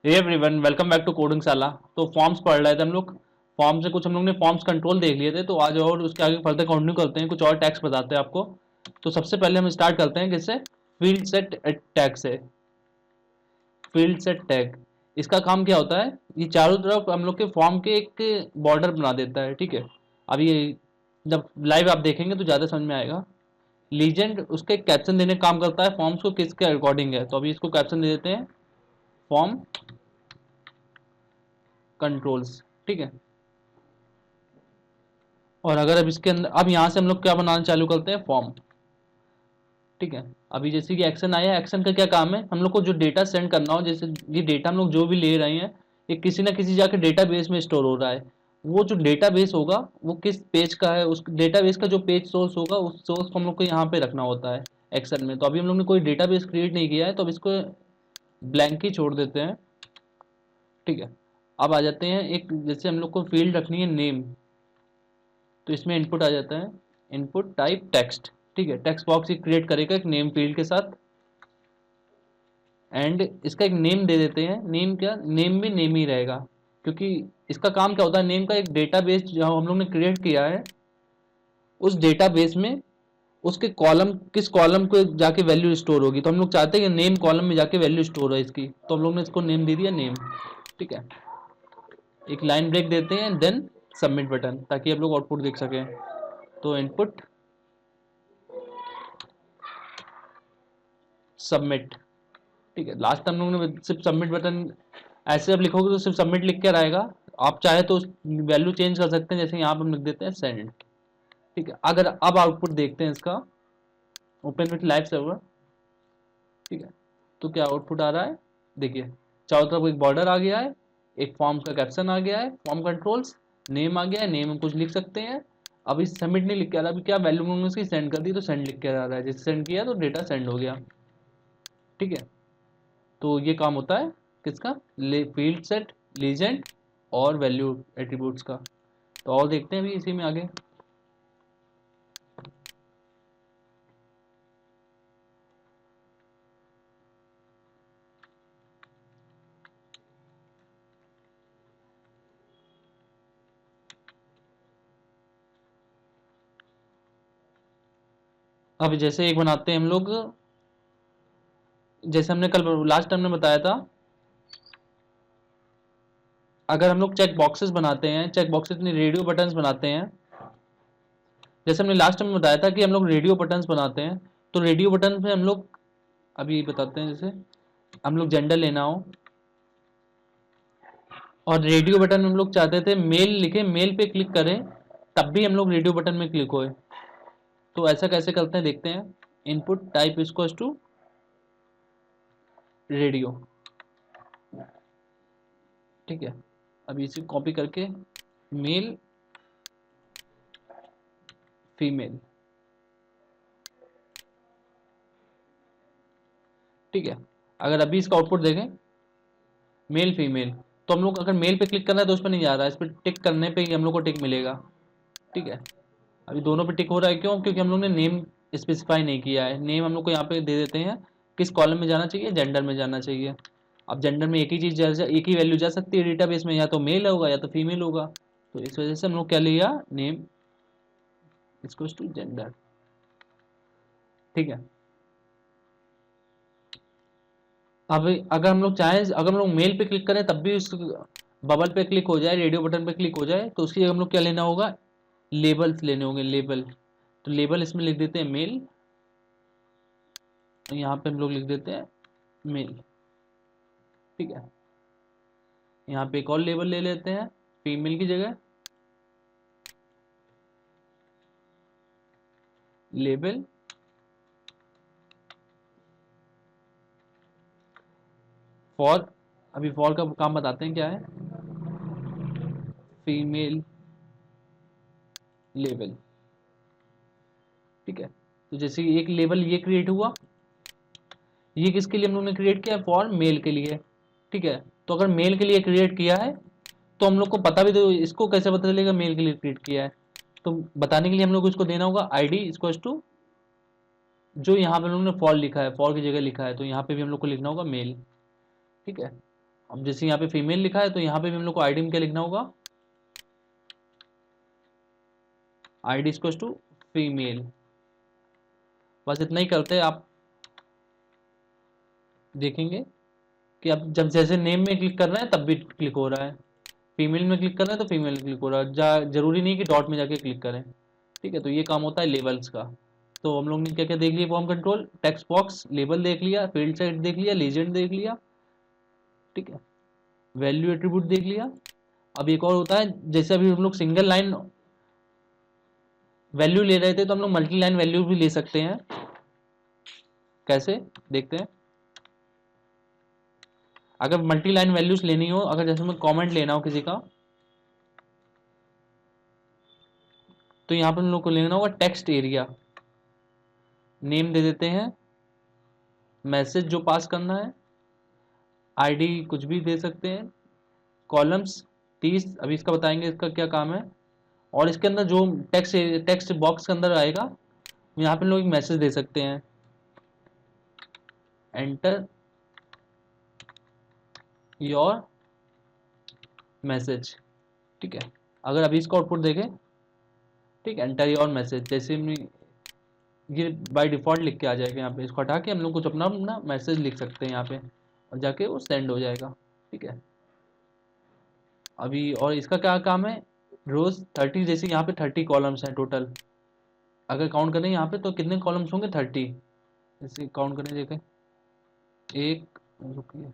Hey everyone, welcome back to coding Shala. तो forms पढ़ रहे थे हम लोग। फॉर्म से कुछ हम लोग ने फॉर्म्स कंट्रोल देख लिए थे, तो आज और उसके आगे फर्दर कंटिन्यू करते हैं, कुछ और टैग्स बताते हैं आपको। तो सबसे पहले हम स्टार्ट करते हैं किससे, फील्ड सेट टैग से। फील्ड सेट टैग, इसका काम क्या होता है, ये चारों तरफ हम लोग के फॉर्म के एक बॉर्डर बना देता है। ठीक है, अब ये जब लाइव आप देखेंगे तो ज़्यादा समझ में आएगा। लीजेंड उसका एक कैप्शन देने का काम करता है, फॉर्म्स को किसके अकॉर्डिंग है। तो अभी इसको कैप्शन दे देते हैं, फॉर्म कंट्रोल्स। ठीक है, और अगर अब इसके अंदर, अब यहाँ से हम लोग क्या बनाना चालू करते हैं, फॉर्म। ठीक है, अभी जैसे कि एक्शन आया, एक्शन का क्या काम है, हम लोग को जो डेटा सेंड करना हो, जैसे ये डेटा हम लोग जो भी ले रहे हैं, ये किसी ना किसी जाके डेटाबेस में स्टोर हो रहा है। वो जो डेटाबेस होगा वो किस पेज का है, उस डेटाबेस का जो पेज सोर्स होगा, उस सोर्स को हम लोग को यहाँ पे रखना होता है एक्शन में। तो अभी हम लोग ने कोई डेटाबेस क्रिएट नहीं किया है, तो अब इसको ब्लैंक ही छोड़ देते हैं। ठीक है, अब आ जाते हैं, एक जैसे हम लोग को फील्ड रखनी है नेम, तो इसमें इनपुट आ जाता है, इनपुट टाइप टेक्स्ट। ठीक है, टेक्स्ट बॉक्स ही क्रिएट करेगा एक नेम फील्ड के साथ, एंड इसका एक नेम दे देते हैं। नेम क्या, नेम में नेम ही रहेगा, क्योंकि इसका काम क्या होता है, नेम का एक डेटाबेस जो हम लोग ने क्रिएट किया है, उस डेटाबेस में उसके कॉलम, किस कॉलम को जाके वैल्यू स्टोर होगी। तो हम लोग चाहते हैं कि नेम कॉलम में जाके वैल्यू स्टोर है इसकी, तो हम लोग ने इसको नेम दे दिया, नेम। ठीक है, एक लाइन ब्रेक देते हैं, देन सबमिट बटन, ताकि आप लोग आउटपुट देख सकें। तो इनपुट सबमिट। ठीक है, लास्ट हम लोग ने सिर्फ सबमिट बटन, ऐसे अब लिखोगे तो सिर्फ सबमिट लिख कर आएगा। आप चाहे तो वैल्यू चेंज कर सकते हैं, जैसे यहाँ पर हम लिख देते हैं सेंड। ठीक है, अगर अब आउटपुट देखते हैं इसका, ओपन विथ लाइव सर्वर। ठीक है, तो क्या आउटपुट आ रहा है, देखिए चारों तरफ एक बॉर्डर आ गया है, एक फॉर्म का कैप्शन आ गया है, फॉर्म कंट्रोल्स, नेम आ गया है, नेम हम कुछ लिख सकते हैं। अभी सबमिट नहीं लिख के आ रहा, अभी क्या वैल्यू हमने उसकी सेंड कर दी तो सेंड लिख के आ रहा है, जैसे सेंड किया तो डेटा सेंड हो गया। ठीक है, तो ये काम होता है किसका, फील्ड सेट, लीजेंड और वैल्यू एट्रीब्यूट्स का। तो और देखते हैं अभी इसी में आगे। अब जैसे एक बनाते हैं हम लोग, जैसे हमने कल लास्ट टाइम ने बताया था, अगर हम लोग चेक बॉक्सेस बनाते हैं, चेक बॉक्सेस में रेडियो बटन्स बनाते हैं, जैसे हमने लास्ट टाइम बताया था कि हम लोग रेडियो बटन्स बनाते हैं। तो रेडियो बटन में हम लोग अभी बताते हैं, जैसे हम लोग जेंडर लेना हो, और रेडियो बटन में हम लोग चाहते थे मेल लिखे, मेल पे क्लिक करें तब भी हम लोग रेडियो बटन में क्लिक होए। तो ऐसा कैसे करते हैं, देखते हैं। इनपुट टाइप इसको टू रेडियो। ठीक है, अभी इसे कॉपी करके मेल फीमेल। ठीक है, अगर अभी इसका आउटपुट देखें, मेल फीमेल, तो हम लोग अगर मेल पे क्लिक करना है तो उस पर नहीं जा रहा है, इस पर टिक करने पे ही हम लोग को टिक मिलेगा। ठीक है, अभी दोनों पे टिक हो रहा है, क्यों, क्योंकि हम लोग ने नेम स्पेसिफाई नहीं किया है। नेम हम लोग को यहाँ पे दे देते हैं, किस कॉलम में जाना चाहिए, जेंडर में जाना चाहिए। अब जेंडर में एक ही चीज एक ही वैल्यू जा सकती है डेटाबेस में, या तो मेल होगा या तो फीमेल होगा। तो इस वजह से हम लोग क्या लिया, नेम इसको टू जेंडर। ठीक है, अब अगर हम लोग चाहें, अगर हम लोग मेल पे क्लिक करें तब भी उस बबल पे क्लिक हो जाए, रेडियो बटन पे क्लिक हो जाए, तो उसकी हम लोग क्या लेना होगा, लेबल्स लेने होंगे, लेबल। तो लेबल इसमें लिख देते हैं मेल, यहाँ पे हम लोग लिख देते हैं मेल। ठीक है, यहाँ पे एक और लेबल ले लेते हैं फीमेल की जगह, लेबल फॉर। अभी फॉर का काम बताते हैं क्या है, फीमेल लेबल। ठीक है, तो जैसे एक लेबल ये क्रिएट हुआ, ये किसके लिए हम लोगों ने क्रिएट किया है, फॉर मेल के लिए। ठीक है, तो अगर मेल के लिए क्रिएट किया है तो हम लोग को पता भी, तो इसको कैसे पता चलेगा मेल के लिए क्रिएट किया है। तो बताने के लिए हम लोग को इसको देना होगा आईडी इसको टू, जो यहाँ पे हम लोग ने फॉर लिखा है, फॉर की जगह लिखा है, तो यहाँ पे भी हम लोग को लिखना होगा मेल। ठीक है, अब जैसे यहाँ पे फीमेल लिखा है तो यहाँ पे भी हम लोग को आईडी में क्या लिखना होगा, आईडी इक्वल्स टू फीमेल। बस इतना ही करते हैं। आप देखेंगे कि अब जब जैसे नेम में क्लिक कर रहे हैं तब भी क्लिक हो रहा है, फीमेल में क्लिक कर रहे हैं तो फीमेल क्लिक हो रहा है, जरूरी नहीं कि डॉट में जाके क्लिक करें। ठीक है, तो ये काम होता है लेबल्स का। तो हम लोग ने क्या क्या देख लिया, form control, text box, label देख लिया, फील्ड सेट देख लिया, लीजेंड देख लिया, ठीक है, वैल्यू एट्रीब्यूट देख लिया। अब एक और होता है, जैसे अभी हम लोग सिंगल लाइन वैल्यू ले रहे थे तो हम लोग मल्टी लाइन वैल्यू भी ले सकते हैं। कैसे देखते हैं। अगर मल्टी लाइन वैल्यूज लेनी हो, अगर जैसे हमें कमेंट लेना हो किसी का, तो यहाँ पर हम लोग को लेना होगा टेक्स्ट एरिया, नेम दे देते हैं, मैसेज जो पास करना है, आईडी कुछ भी दे सकते हैं, कॉलम्स 30, अभी इसका बताएंगे इसका क्या काम है। और इसके अंदर जो टेक्स्ट बॉक्स के अंदर आएगा यहाँ पे लोग एक मैसेज दे सकते हैं, एंटर योर मैसेज। ठीक है, अगर अभी इसका आउटपुट देखें, ठीक है, एंटर योर मैसेज, जैसे ये बाय डिफॉल्ट लिख के आ जाएगा। यहाँ पे इसको हटा के हम लोग कुछ अपना अपना मैसेज लिख सकते हैं यहाँ पे, और जाके वो सेंड हो जाएगा। ठीक है, अभी और इसका क्या काम है, रोज 30, जैसे यहाँ पे 30 कॉलम्स हैं टोटल, अगर काउंट करें यहाँ पे तो कितने कॉलम्स होंगे, 30। जैसे काउंट करें, देखें, एक, रुकिए,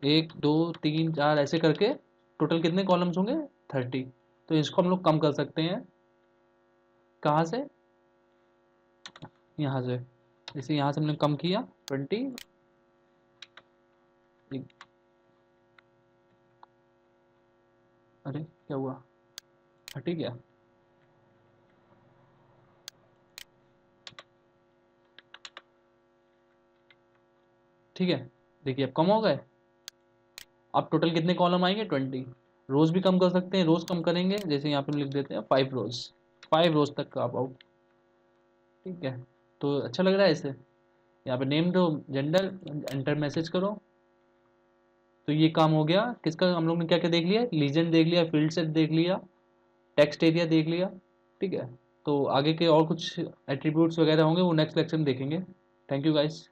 1 2 3 4 ऐसे करके टोटल कितने कॉलम्स होंगे, 30। तो इसको हम लोग कम कर सकते हैं, कहाँ से, यहाँ से। जैसे यहाँ से हमने कम किया 20, अरे क्या हुआ, हटी गया। ठीक है, देखिए अब कम हो गए। अब टोटल कितने कॉलम आएंगे, 20। रोज भी कम कर सकते हैं, रोज कम करेंगे, जैसे यहाँ पे लिख देते हैं 5 रोज, 5 रोज तक का अबाउट। ठीक है, तो अच्छा लग रहा है इसे। यहाँ पे नेम दो, जेंडर, एंटर मैसेज करो। तो ये काम हो गया किसका, हम लोग ने क्या क्या देख लिया, लीजेंड देख लिया, फील्ड सेट देख लिया, टेक्स्ट एरिया देख लिया। ठीक है, तो आगे के और कुछ एट्रीब्यूट्स वगैरह होंगे वो नेक्स्ट लेक्चर में देखेंगे। Thank you guys.